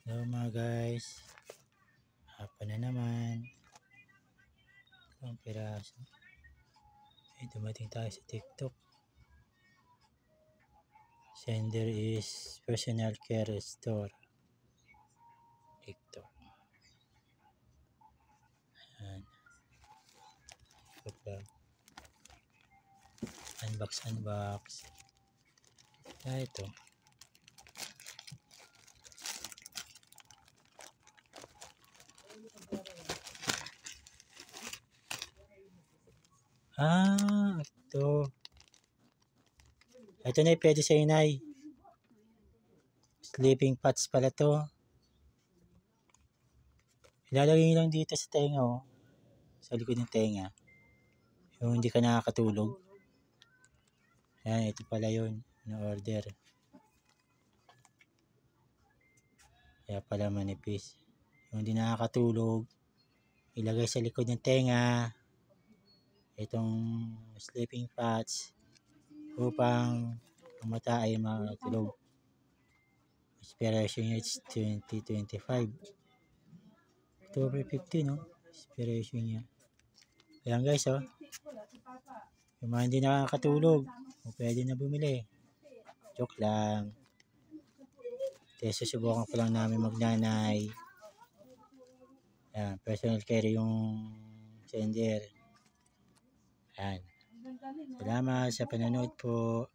Hello mga guys, hapon na naman. Ang piraso. Dumating tayo sa TikTok. Sender is personal care store. TikTok. Ayan. Unbox. Ito. Ito. Ito na pwede sa inay. Sleeping pots pala to. Ilalagay lang dito sa tenga, oh. Sa likod ng tenga. Yung hindi ka nakakatulog. Ayan, ito pala yun. Na-order. Kaya pala manipis. Yung hindi nakakatulog, ilagay sa likod ng tenga itong sleeping pots upang ang mata ay matulog. Expiration niya is 2025. October 15, no? Expiration niya. Ayan guys, oh. Yung mga hindi nakakatulog, pwede na bumili. Joke lang. Kasi susubukan ko lang namin magnanay. Ayan, personal care yung sender. Ayan. Salamat sa panonood po.